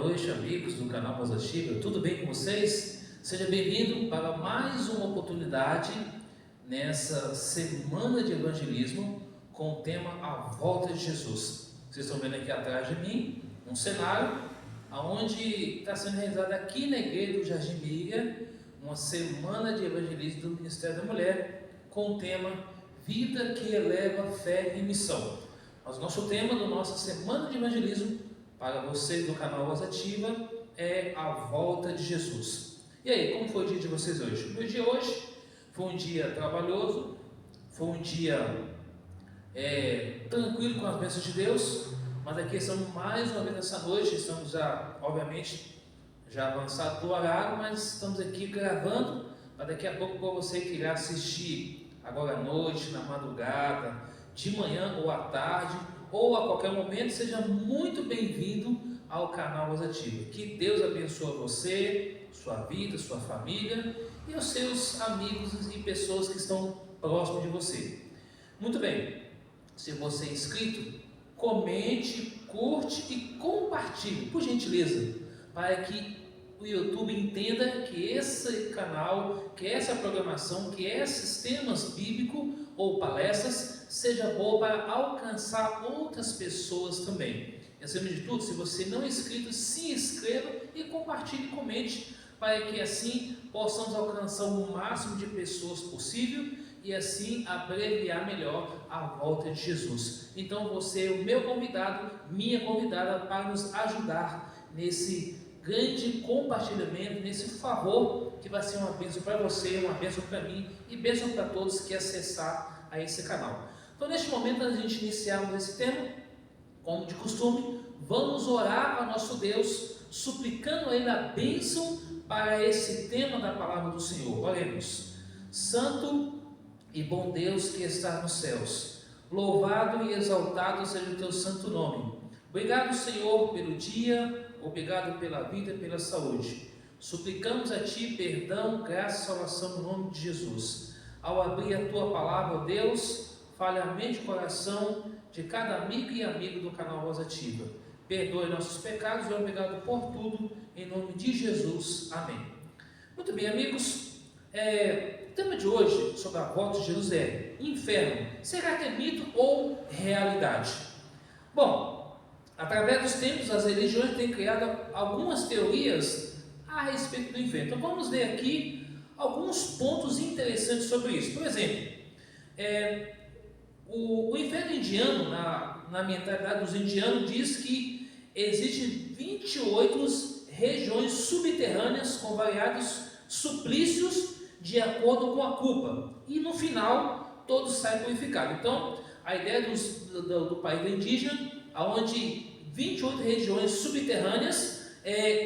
noite, amigos do canal Voz Ativa, tudo bem com vocês? Seja bem-vindo para mais uma oportunidade nessa semana de evangelismo com o tema A Volta de Jesus. Vocês estão vendo aqui atrás de mim um cenário onde está sendo realizada aqui na igreja do Jardim Miriam uma semana de evangelismo do Ministério da Mulher com o tema Vida que eleva fé e missão. Mas nosso tema da nossa semana de evangelismo para vocês do canal Voz Ativa é a volta de Jesus. E aí, como foi o dia de vocês hoje? O meu dia hoje foi um dia trabalhoso, foi um dia tranquilo com as bênçãos de Deus, mas aqui estamos mais uma vez nessa noite, estamos já, obviamente, já avançado do horário, mas estamos aqui gravando, para daqui a pouco para você que irá assistir agora à noite, na madrugada, de manhã ou à tarde, ou a qualquer momento, seja muito bem-vindo ao canal Voz Ativa. Que Deus abençoe você, sua vida, sua família e os seus amigos e pessoas que estão próximos de você. Muito bem, se você é inscrito, comente, curte e compartilhe, por gentileza, para que o YouTube entenda que esse canal, que essa programação, que esses temas bíblicos ou palestras seja boa para alcançar outras pessoas também. E, acima de tudo, se você não é inscrito, se inscreva e compartilhe e comente para que assim possamos alcançar o máximo de pessoas possível e assim abreviar melhor a volta de Jesus. Então você é o meu convidado, minha convidada para nos ajudar nesse grande compartilhamento, nesse favor que vai ser uma bênção para você, uma bênção para mim e bênção para todos que acessar a esse canal. Então, neste momento, antes de a gente iniciarmos esse tema, como de costume, vamos orar ao nosso Deus, suplicando a Ele a bênção para esse tema da palavra do Senhor. Oremos. Santo e bom Deus que está nos céus, louvado e exaltado seja o teu santo nome. Obrigado, Senhor, pelo dia, obrigado pela vida e pela saúde. Suplicamos a Ti perdão, graça e salvação no nome de Jesus. Ao abrir a Tua palavra, ó Deus, fale a mente e coração de cada amigo e amigo do canal Voz Ativa. Perdoe nossos pecados e obrigado por tudo, em nome de Jesus. Amém. Muito bem, amigos, o tema de hoje sobre a volta de Jesus é inferno. Será que é mito ou realidade? Bom, através dos tempos, as religiões têm criado algumas teorias a respeito do inferno. Então vamos ver aqui alguns pontos interessantes sobre isso. Por exemplo, o inferno indiano, na mentalidade dos indianos, diz que existem 28 regiões subterrâneas com variados suplícios de acordo com a culpa. E no final, todos saem purificados. Então, a ideia do país indígena, onde 28 regiões subterrâneas,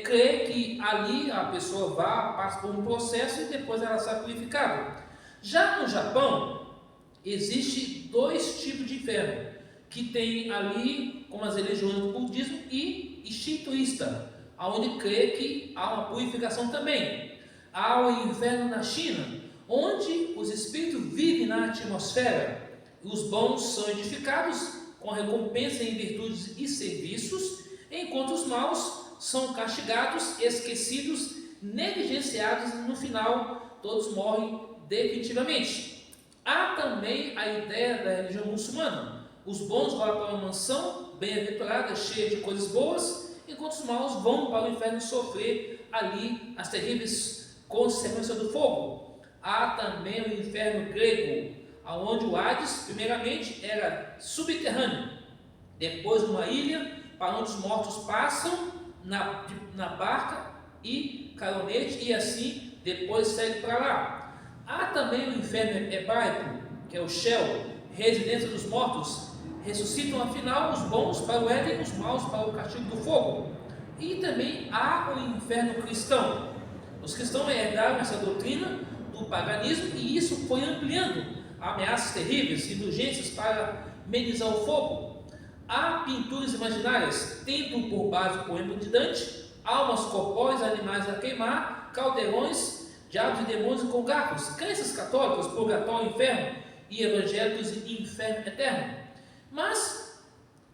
crê que ali a pessoa passa por um processo e depois ela sai purificada. Já no Japão, existe dois tipos de inferno, que tem ali, como as religiões do budismo, e shintoísta, onde crê que há uma purificação também. Há o inferno na China, onde os espíritos vivem na atmosfera, e os bons são edificados com recompensa em virtudes e serviços, enquanto os maus são castigados, esquecidos, negligenciados e no final todos morrem definitivamente. Há também a ideia da religião muçulmana. Os bons vão para uma mansão bem-aventurada, cheia de coisas boas, enquanto os maus vão para o inferno sofrer ali as terríveis consequências do fogo. Há também o inferno grego, onde o Hades, primeiramente, era subterrâneo, depois uma ilha para onde os mortos passam na barca e caronete, e assim depois segue para lá. Há também o inferno hebraico, que é o Sheol, residência dos mortos. Ressuscitam afinal os bons para o Éden e os maus para o castigo do fogo. E também há o inferno cristão. Os cristãos herdaram essa doutrina do paganismo e isso foi ampliando ameaças terríveis, indulgências para amenizar o fogo. Há pinturas imaginárias, tendo por base o poema de Dante, almas corpóreas, animais a queimar, caldeirões, diabos e demônios com garfos, crenças católicas, purgatório, inferno, e evangélicos e inferno eterno. Mas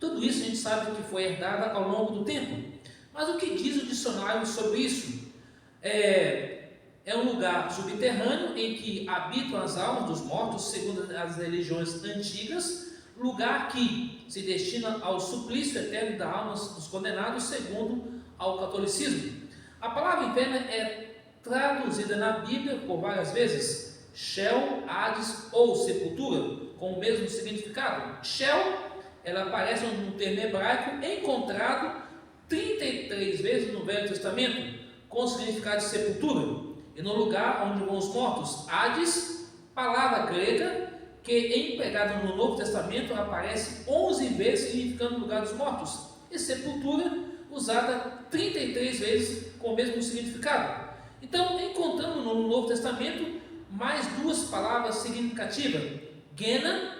tudo isso a gente sabe que foi herdado ao longo do tempo. Mas o que diz o dicionário sobre isso? É um lugar subterrâneo em que habitam as almas dos mortos, segundo as religiões antigas, lugar que se destina ao suplício eterno das almas dos condenados, segundo ao catolicismo. A palavra inferno é traduzida na Bíblia por várias vezes, Sheol, Hades ou sepultura, com o mesmo significado. Sheol, ela aparece no termo hebraico, encontrado 33 vezes no Velho Testamento, com o significado de sepultura. E no lugar onde vão os mortos, Hades, palavra grega, que empregada no Novo Testamento aparece 11 vezes significando lugar dos mortos. E sepultura, usada 33 vezes com o mesmo significado. Então, encontramos no Novo Testamento mais duas palavras significativas. Gena,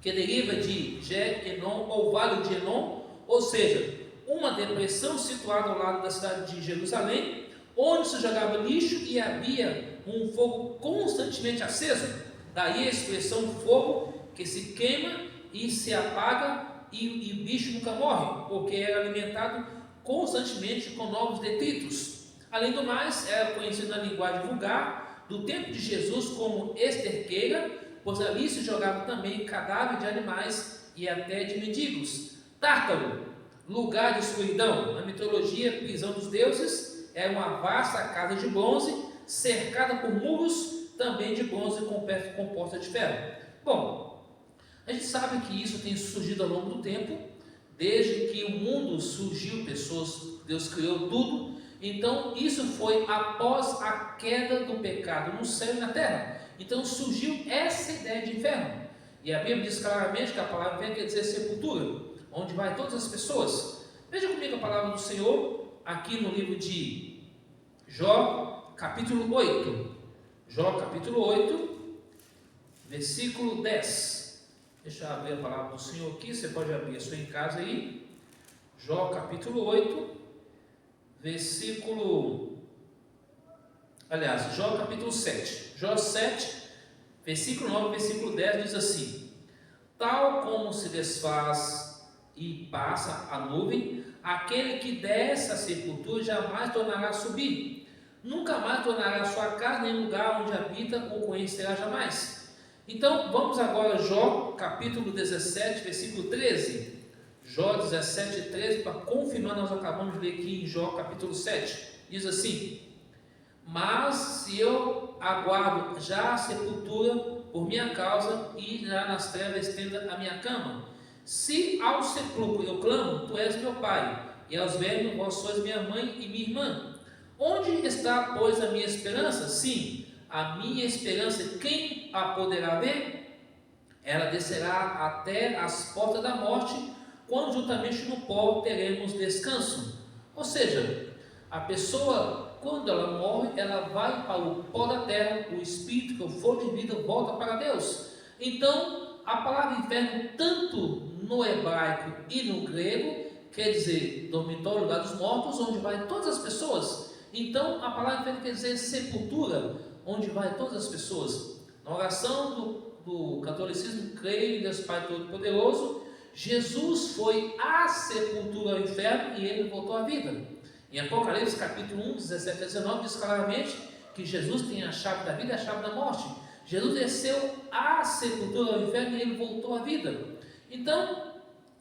que deriva de Ge-Enon ou Vale de Enon, ou seja, uma depressão situada ao lado da cidade de Jerusalém, onde se jogava lixo e havia um fogo constantemente aceso. Daí a expressão fogo que se queima e se apaga e o bicho nunca morre, porque era alimentado constantemente com novos detritos. Além do mais, era conhecido na linguagem vulgar do tempo de Jesus como esterqueira, pois ali se jogava também cadáver de animais e até de mendigos. Tártaro, lugar de escuridão. Na mitologia, prisão dos deuses, era uma vasta casa de bronze, cercada por muros também de bronze com porta de ferro. Bom, a gente sabe que isso tem surgido ao longo do tempo, desde que o mundo surgiu, Deus criou tudo. Então isso foi após a queda do pecado no céu e na terra. Então surgiu essa ideia de inferno. E a Bíblia diz claramente que a palavra inferno quer dizer sepultura, onde vai todas as pessoas. Veja comigo a palavra do Senhor aqui no livro de Jó, capítulo 8. Jó, capítulo 8, versículo 10. Deixa eu abrir a palavra do Senhor aqui, você pode abrir a sua em casa aí. Jó, capítulo 8, Jó, capítulo 7. Jó 7, versículo 9, versículo 10 diz assim: tal como se desfaz e passa a nuvem, aquele que desce à sepultura jamais tornará a subir, nunca mais tornará a sua casa, nem lugar onde habita ou conhecerá jamais. Então, vamos agora a Jó, capítulo 17, versículo 13. Jó 17, 13, para confirmar, nós acabamos de ler aqui em Jó, capítulo 7. Diz assim: mas se eu aguardo já a sepultura por minha causa, e já nas trevas estenda a minha cama, se ao sepulcro eu clamo, tu és meu pai, e aos vermes vós sois minha mãe e minha irmã. Onde está, pois, a minha esperança? Sim, a minha esperança, quem a poderá ver? Ela descerá até as portas da morte, quando juntamente no pó teremos descanso. Ou seja, a pessoa, quando ela morre, ela vai para o pó da terra, o espírito, que é o fogo de vida, volta para Deus. Então, a palavra inferno, tanto no hebraico e no grego, quer dizer dormitório, lugar dos mortos, onde vai todas as pessoas. Então, a palavra inferno quer dizer sepultura, onde vai todas as pessoas. Na oração do catolicismo, creio em Deus Pai Todo-Poderoso, Jesus foi à sepultura, ao inferno, e ele voltou à vida. Em Apocalipse capítulo 1, 17 a 19, diz claramente que Jesus tem a chave da vida e a chave da morte. Jesus desceu à sepultura, ao inferno, e ele voltou à vida. Então,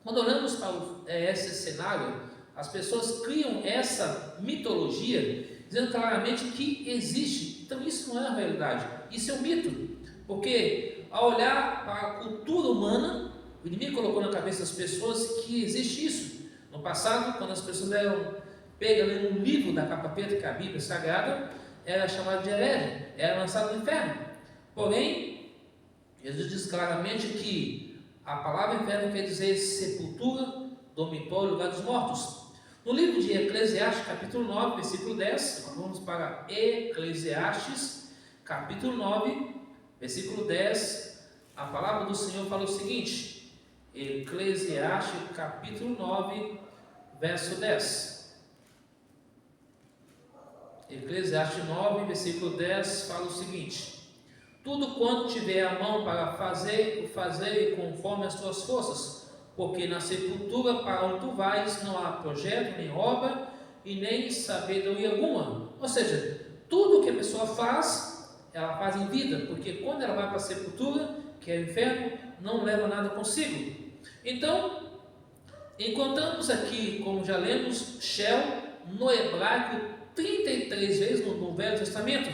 quando olhamos para esse cenário, as pessoas criam essa mitologia, dizendo claramente que existe. Então isso não é a realidade, isso é um mito. Porque ao olhar para a cultura humana, o inimigo colocou na cabeça das pessoas que existe isso. No passado, quando as pessoas eram pegas lendo um livro da capa preta, que é a Bíblia Sagrada, era chamado de herege, era lançado no inferno. Porém, Jesus diz claramente que a palavra inferno quer dizer sepultura, dormitório, lugar dos mortos. No livro de Eclesiastes, capítulo 9, versículo 10, vamos para Eclesiastes, capítulo 9, versículo 10, a palavra do Senhor fala o seguinte: Eclesiastes, capítulo 9, verso 10. Eclesiastes 9, versículo 10, fala o seguinte: tudo quanto tiver a mão para fazer, o fazei conforme as tuas forças, porque na sepultura para onde tu vais não há projeto nem obra, e nem sabedoria alguma. Ou seja, tudo que a pessoa faz, ela faz em vida, porque quando ela vai para a sepultura, que é o inferno, não leva nada consigo. Então, encontramos aqui, como já lemos, Sheol no hebraico 33 vezes no Velho Testamento.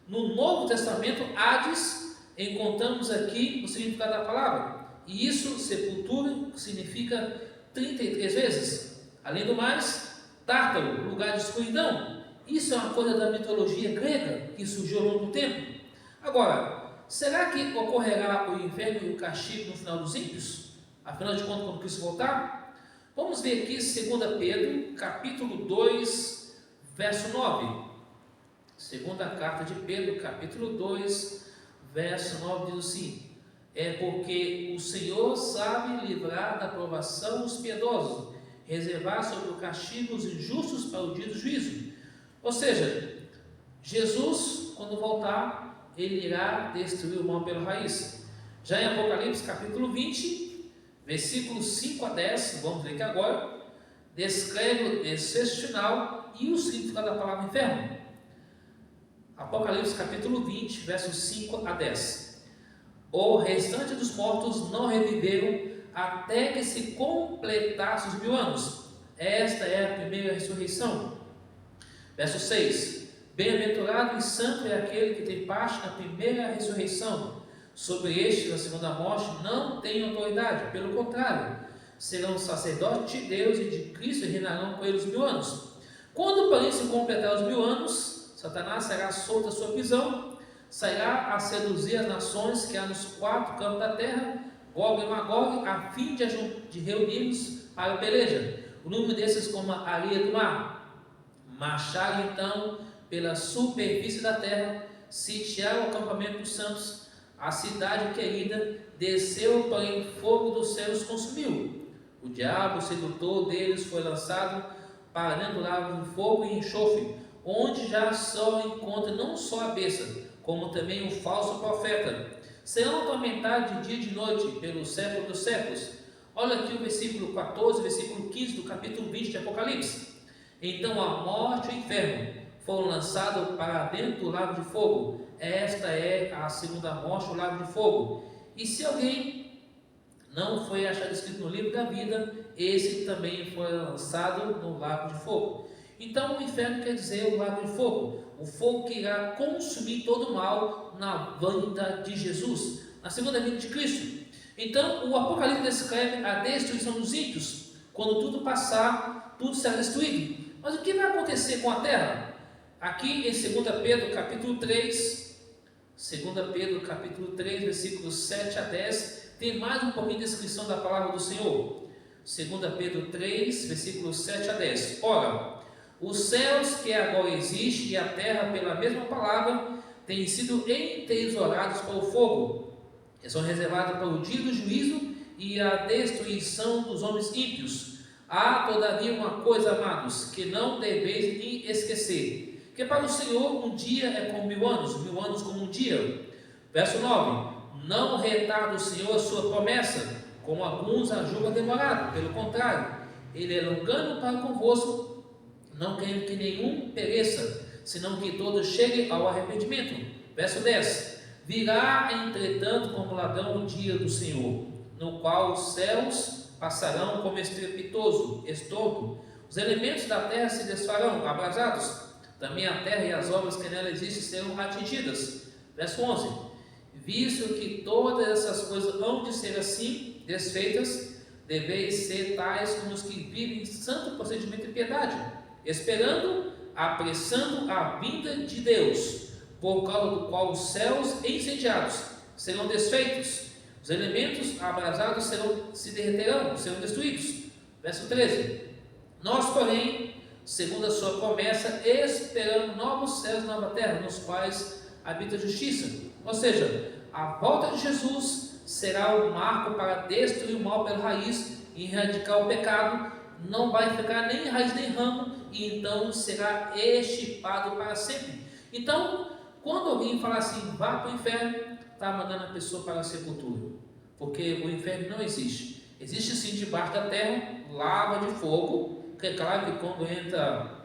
No Novo Testamento, Hades, encontramos aqui o significado da palavra. E isso, sepultura, significa 33 vezes. Além do mais, Tártaro, lugar de escuridão. Isso é uma coisa da mitologia grega que surgiu ao longo do tempo. Agora, será que ocorrerá o inferno e o castigo no final dos ímpios? Afinal de contas, quando Cristo voltar? Vamos ver aqui 2 Pedro, capítulo 2, verso 9. Segunda carta de Pedro, capítulo 2, verso 9 diz assim: é porque o Senhor sabe livrar da provação os piedosos, reservar sobre o castigo os injustos para o dia do juízo. Ou seja, Jesus, quando voltar, ele irá destruir o mal pela raiz. Já em Apocalipse, capítulo 20, versículos 5 a 10, vamos ler aqui agora, descreve o desfecho final e o significado da palavra inferno. Apocalipse capítulo 20, versos 5 a 10. O restante dos mortos não reviveram até que se completasse os 1000 anos. Esta é a primeira ressurreição. Verso 6. Bem-aventurado e santo é aquele que tem parte na primeira ressurreição. Sobre este, na segunda morte, não tem autoridade. Pelo contrário, serão sacerdotes de Deus e de Cristo e reinarão com ele os 1000 anos. Quando, porém, se completar os 1000 anos, Satanás será solto da sua prisão, sairá a seduzir as nações que há nos 4 cantos da terra, Gog e Magog, a fim de reunir-nos para a peleja. O número desses como a areia do mar. Marcharam então pela superfície da terra, sitiaram o acampamento dos santos, a cidade querida, desceu, porém fogo dos céus consumiu. O diabo, sedutor deles, foi lançado para dentro do lago de fogo e enxofre, onde já só encontra não só a besta, como também o falso profeta. Serão atormentados de dia e de noite, pelo século dos séculos. Olha aqui o versículo 14, versículo 15 do capítulo 20 de Apocalipse. Então a morte e o inferno foram lançados para dentro do lago de fogo. Esta é a segunda morte, o lago de fogo. E se alguém não foi achado escrito no livro da vida, esse também foi lançado no lago de fogo. Então o inferno quer dizer o lago de fogo, o fogo que irá consumir todo o mal na vinda de Jesus, na segunda vinda de Cristo. Então o Apocalipse descreve a destruição dos ímpios. Quando tudo passar, tudo será destruído. Mas o que vai acontecer com a terra? Aqui em 2 Pedro capítulo 3, 2 Pedro capítulo 3, versículos 7 a 10, tem mais um pouquinho de descrição da palavra do Senhor. 2 Pedro 3, versículos 7 a 10. Ora, os céus que agora existem e a terra, pela mesma palavra, têm sido entesourados para o fogo, que são reservados para o dia do juízo e a destruição dos homens ímpios. Há, todavia, uma coisa, amados, que não deveis nem esquecer, que para o Senhor um dia é como 1000 anos, 1000 anos como um dia. Verso 9. Não retarda o Senhor a sua promessa, como alguns a julgam demorado. Pelo contrário, ele é longano para convosco, não querendo que nenhum pereça, senão que todos cheguem ao arrependimento. Verso 10. Virá, entretanto, como ladrão o dia do Senhor, no qual os céus passarão como estrepitoso estorvo, os elementos da terra se desfarão, abrasados, também a terra e as obras que nela existem serão atingidas. Verso 11. Visto que todas essas coisas hão de ser assim, desfeitas, deveis ser tais como os que vivem em santo procedimento e piedade, esperando, apressando a vinda de Deus, por causa do qual os céus incendiados serão desfeitos, os elementos abrasados se derreterão, serão destruídos. Verso 13. Nós, porém, segundo a sua promessa, esperamos novos céus e nova terra, nos quais habita a justiça. Ou seja, a volta de Jesus será um marco para destruir o mal pela raiz e erradicar o pecado. Não vai ficar nem raiz nem ramo, e então será extirpado para sempre. Então, quando alguém fala assim, vá para o inferno, está mandando a pessoa para a sepultura, porque o inferno não existe. Existe sim debaixo da terra lava de fogo, porque é claro que quando entra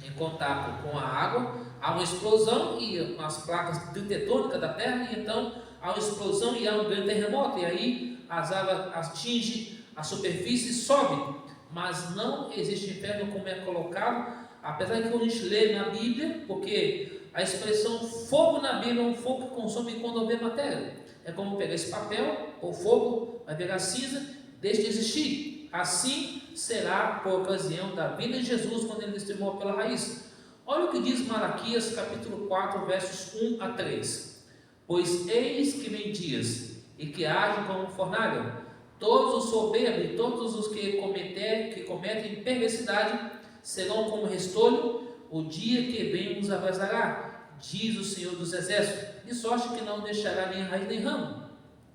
em contato com a água, há uma explosão e as placas tectônicas da Terra, e então há uma explosão e há um grande terremoto, e aí as águas atingem a superfície e sobe, mas não existe inferno como é colocado, apesar de que quando a gente lê na Bíblia, porque a expressão fogo na Bíblia é um fogo que consome quando houver matéria, é como pegar esse papel, ou fogo, vai pegar cinza, deixa de existir. Assim será por ocasião da vinda de Jesus, quando ele destruiu pela raiz. Olha o que diz Malaquias capítulo 4, versos 1 a 3. Pois eis que vem dias, e que agem como fornalha, todos os soberbos e todos os que cometem perversidade serão como restolho, o dia que vem os abrasará, diz o Senhor dos Exércitos, de sorte que não deixará nem raiz nem ramo.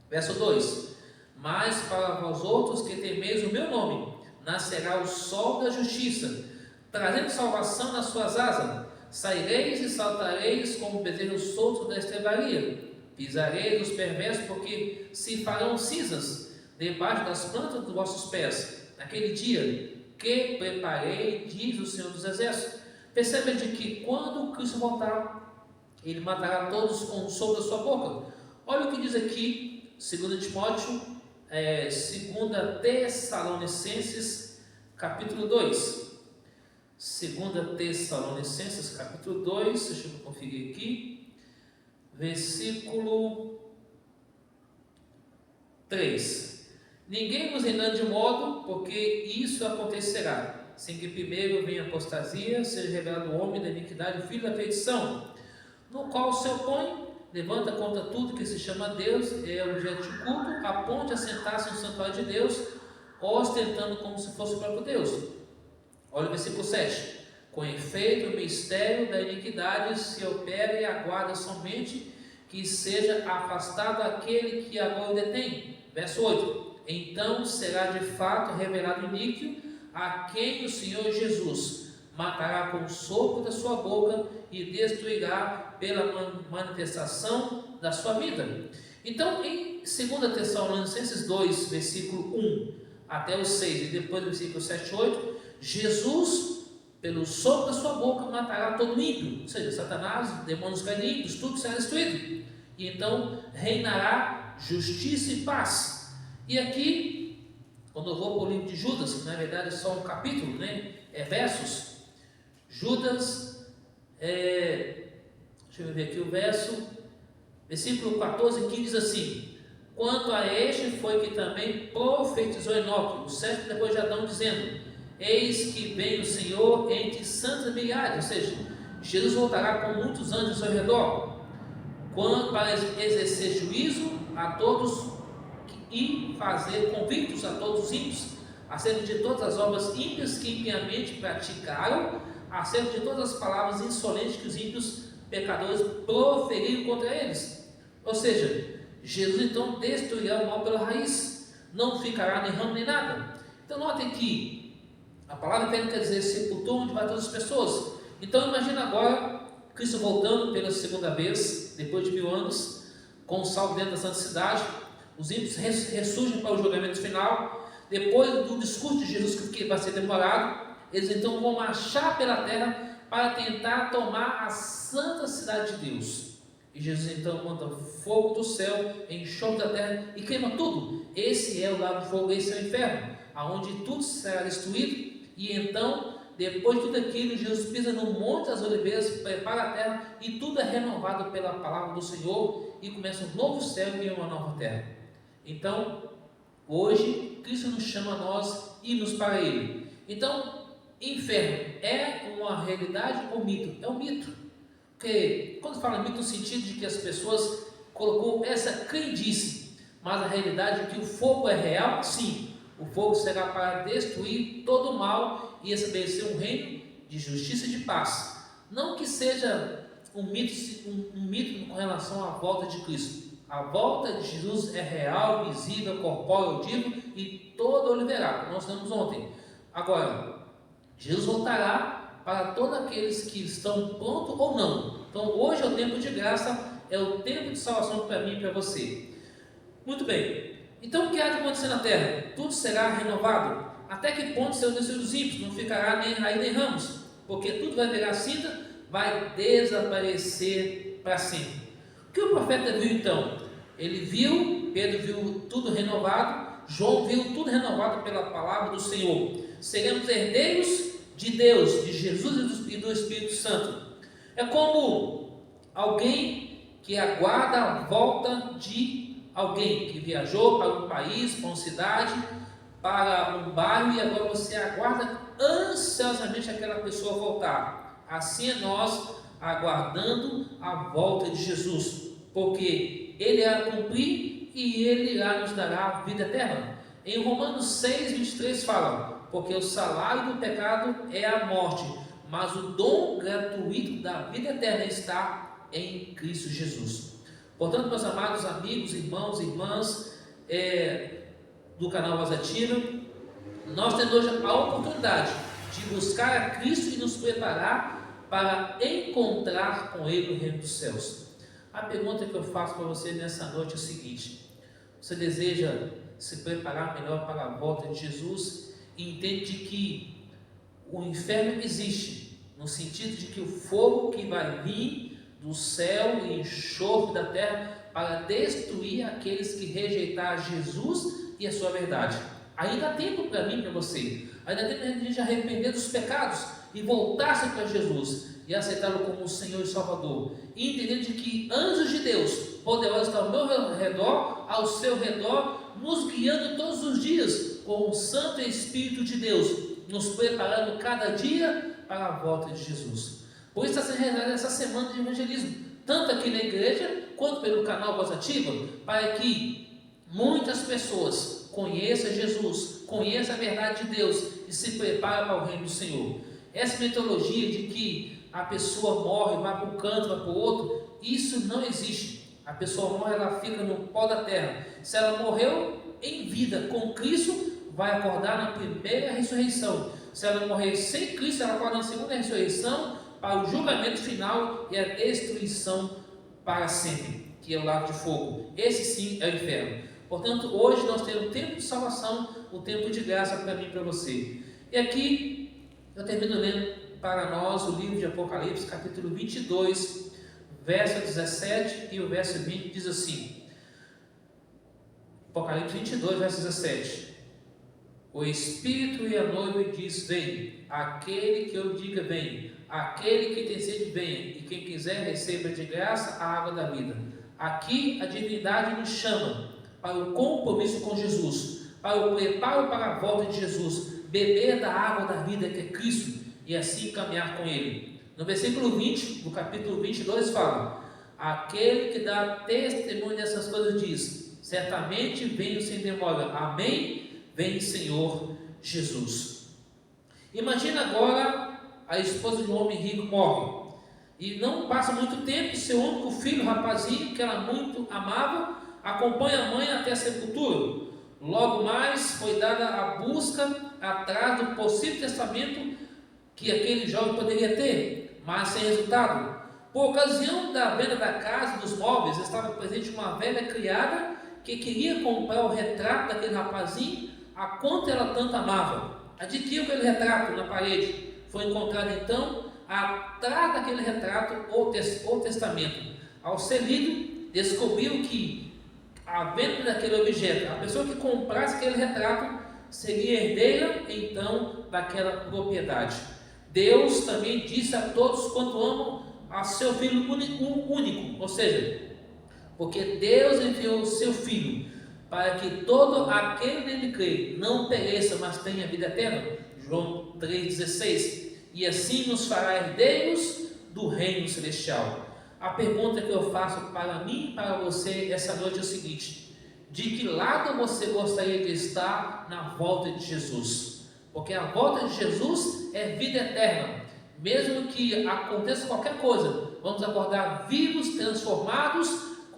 Verso 2: Mas para vós outros que temeis o meu nome, nascerá o sol da justiça, trazendo salvação nas suas asas. Saireis e saltareis como bezerros soltos da estrebaria. Pisareis os perversos, porque se farão cinzas debaixo das plantas dos vossos pés. Naquele dia que preparei, diz o Senhor dos Exércitos. Percebe de que quando Cristo voltar, ele matará todos com o sopro da sua boca. Olha o que diz aqui, 2 Timóteo, 2 Tessalonicenses, capítulo 2. 2 Tessalonicenses, capítulo 2, deixa eu conferir aqui, versículo 3. Ninguém vos engane de modo, porque isso acontecerá, sem que primeiro venha a apostasia, seja revelado o homem da iniquidade, o filho da perdição, no qual se opõe, levanta contra tudo que se chama Deus, é objeto de culto, a ponto de assentar-se no santuário de Deus, ostentando como se fosse o próprio Deus. Olha o versículo 7. Com efeito, o mistério da iniquidade se opera e aguarda somente que seja afastado aquele que agora o detém. Verso 8. Então será de fato revelado o iníquo, a quem o Senhor Jesus matará com o sopro da sua boca e destruirá pela manifestação da sua vida. Então, em 2 Tessalonicenses 2, versículo 1 até o 6, e depois do versículo 7 e 8, Jesus, pelo sopro da sua boca, matará todo ímpio, ou seja, Satanás, demônios caídos, tudo será destruído, e então reinará justiça e paz. E aqui, quando eu vou para o livro de Judas, que na verdade é só um capítulo, versos, Judas, deixa eu ver aqui o versículo 14, que diz assim: quanto a este foi que também profetizou Enoque, o sétimo depois de Adão, dizendo: eis que vem o Senhor entre santas milhares, ou seja, Jesus voltará com muitos anjos ao seu redor, para exercer juízo a todos e fazer convictos a todos os ímpios, acerca de todas as obras ímpias que impiamente praticaram, acerca de todas as palavras insolentes que os ímpios pecadores proferiram contra eles. Ou seja, Jesus então destruirá o mal pela raiz, não ficará nem ramo nem nada. Então notem que a palavra inferno quer dizer sepultura onde vai todas as pessoas. Então imagina agora Cristo voltando pela segunda vez, depois de 1000 anos, com o salvo dentro da santa cidade. Os ímpios ressurgem para o julgamento final. Depois do discurso de Jesus, que vai ser demorado, eles então vão marchar pela terra para tentar tomar a santa cidade de Deus. E Jesus então manda fogo do céu, enxofre da terra e queima tudo. Esse é o lago de fogo, esse é o inferno, aonde tudo será destruído. E então, depois de tudo aquilo, Jesus pisa no Monte das Oliveiras, prepara a terra e tudo é renovado pela palavra do Senhor e começa um novo céu e uma nova terra. Então, hoje, Cristo nos chama a nós irmos para Ele. Então, inferno é uma realidade ou mito? É um mito. Porque quando fala mito no sentido de que as pessoas colocou essa crendice, mas a realidade é que o fogo é real, sim. O fogo será para destruir todo o mal e estabelecer um reino de justiça e de paz. Não que seja um mito com relação à volta de Cristo. A volta de Jesus é real, visível, corpóreo, audível e todo oliverá, como nós vimos ontem. Agora, Jesus voltará para todos aqueles que estão prontos ou não. Então, hoje é o tempo de graça, é o tempo de salvação para mim e para você. Muito bem, Então o que há de acontecer na terra? Tudo será renovado. Até que ponto serão descidos os ímpios? Não ficará nem raiz nem ramos, porque tudo vai virar cinza, vai desaparecer para sempre. O que o profeta viu então? Ele viu, Pedro viu tudo renovado, João viu tudo renovado pela palavra do Senhor. Seremos herdeiros de Deus, de Jesus e do Espírito Santo. É como alguém que aguarda a volta de alguém que viajou para um país, para uma cidade, para um bairro, e agora você aguarda ansiosamente aquela pessoa voltar. Assim é nós aguardando a volta de Jesus, porque Ele irá cumprir e Ele irá nos dar a vida eterna. Em Romanos 6:23 fala: porque o salário do pecado é a morte, mas o dom gratuito da vida eterna está em Cristo Jesus. Portanto, meus amados amigos, irmãos e irmãs do canal Voz Ativa, nós temos hoje a oportunidade de buscar a Cristo e nos preparar para encontrar com Ele no reino dos céus. A pergunta que eu faço para você nessa noite é a seguinte: você deseja se preparar melhor para a volta de Jesus e entende que o inferno existe, no sentido de que o fogo que vai vir do céu e enxofre da terra para destruir aqueles que rejeitar Jesus e a sua verdade? Ainda há tempo para mim e para você, ainda há tempo para a gente arrepender dos pecados e voltar-se para Jesus e aceitá-lo como o Senhor e Salvador, e entender de que anjos de Deus poderosos estão ao meu redor, ao seu redor, nos guiando todos os dias com o Santo Espírito de Deus, nos preparando cada dia para a volta de Jesus. Por isso está sendo realizada essa semana de evangelismo, tanto aqui na igreja quanto pelo canal Voz Ativa, para que muitas pessoas conheçam Jesus, conheçam a verdade de Deus e se preparem para o reino do Senhor. Essa metodologia de que a pessoa morre, vai para um canto, vai para o outro, isso não existe. A pessoa morre, ela fica no pó da terra. Se ela morreu em vida com Cristo, vai acordar na primeira ressurreição. Se ela morrer sem Cristo, ela acorda na segunda ressurreição para o julgamento final e a destruição para sempre, que é o lago de fogo. Esse sim é o inferno. Portanto, hoje nós temos o tempo de salvação, o tempo de graça para mim e para você. E aqui eu termino lendo para nós o livro de Apocalipse, capítulo 22, verso 17 e o verso 20, diz assim: Apocalipse 22, verso 17: o Espírito e a noiva diz: vem. Aquele que eu diga: vem. Aquele que tem sede, venha. E quem quiser, receba de graça a água da vida. Aqui a divindade nos chama para o compromisso com Jesus, para o preparo para a volta de Jesus, beber da água da vida que é Cristo e assim caminhar com Ele. No versículo 20 do capítulo 22 fala: aquele que dá testemunho dessas coisas diz: certamente venho sem demora. Amém? Vem, Senhor Jesus. Imagina agora a esposa de um homem rico morre, e não passa muito tempo, seu único filho, rapazinho, que ela muito amava, acompanha a mãe até a sepultura. Logo mais foi dada a busca atrás do possível testamento que aquele jovem poderia ter, mas sem resultado. Por ocasião da venda da casa e dos móveis, estava presente uma velha criada que queria comprar o retrato daquele rapazinho a quanto ela tanto amava. Adquiriu aquele retrato na parede. Foi encontrado então atrás daquele retrato o testamento. Ao ser lido, descobriu que a venda daquele objeto, a pessoa que comprasse aquele retrato seria herdeira então daquela propriedade. Deus também disse a todos quanto amam a seu Filho único, ou seja, porque Deus enviou o seu Filho para que todo aquele nele crê não pereça, mas tenha vida eterna. João 3,16. E assim nos fará herdeiros do reino celestial. A pergunta que eu faço para mim e para você essa noite é o seguinte: de que lado você gostaria de estar na volta de Jesus? Porque a volta de Jesus é vida eterna. Mesmo que aconteça qualquer coisa, vamos acordar vivos, transformados,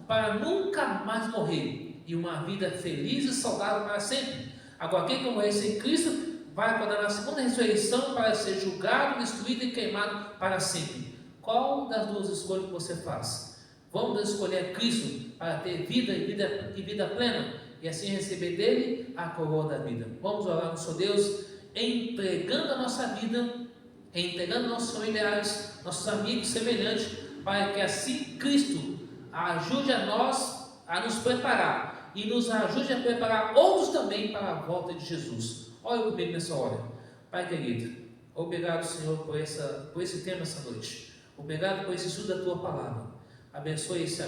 para nunca mais morrer, e uma vida feliz e saudável para sempre. Agora, quem que morrer sem Cristo vai acordar na segunda ressurreição para ser julgado, destruído e queimado para sempre. Qual das duas escolhas você faz? Vamos escolher Cristo para ter vida e vida plena? e assim receber dele a coroa da vida. Vamos orar no Senhor Deus, entregando a nossa vida, entregando nossos familiares, nossos amigos semelhantes, para que assim Cristo ajude a nós a nos preparar e nos ajude a preparar outros também para a volta de Jesus. Olha comigo nessa hora. Pai querido, obrigado, Senhor, por esse tema essa noite. Obrigado por esse estudo da Tua Palavra. Abençoe esse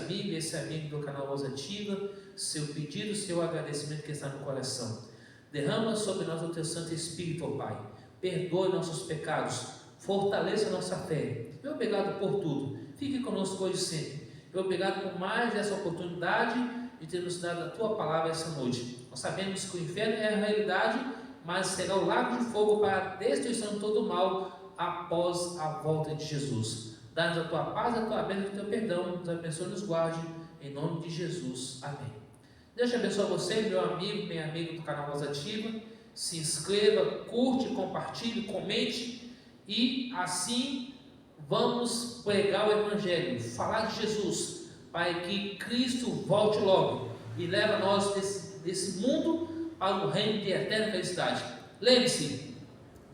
amigo do canal Voz Ativa, seu pedido, seu agradecimento que está no coração. Derrama sobre nós o Teu Santo Espírito, ó Pai. Perdoe nossos pecados, fortaleça a nossa fé. E obrigado por tudo. Fique conosco hoje sempre. E obrigado por mais essa oportunidade de ter nos dado a Tua Palavra essa noite. Nós sabemos que o inferno é a realidade, mas será o lago de fogo para a destruição de todo o mal após a volta de Jesus. Dá-nos a Tua paz, a Tua bênção e o Teu perdão. Nos abençoe e nos guarde. Em nome de Jesus. Amém. Deus abençoe você, meu amigo, minha amiga do canal Voz Ativa. Se inscreva, curte, compartilhe, comente e assim vamos pregar o Evangelho, falar de Jesus, para que Cristo volte logo e leve nós desse mundo para o reino de eterna felicidade. Lembre-se,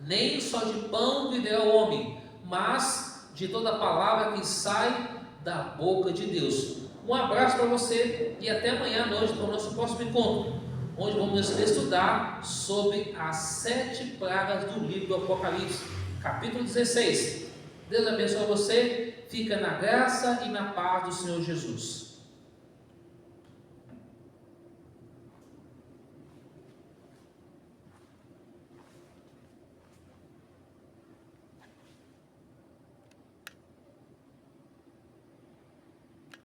nem só de pão viverá o homem, mas de toda a palavra que sai da boca de Deus. Um abraço para você e até amanhã à noite para o nosso próximo encontro, onde vamos estudar sobre as 7 pragas do livro do Apocalipse, capítulo 16. Deus abençoe você, fica na graça e na paz do Senhor Jesus.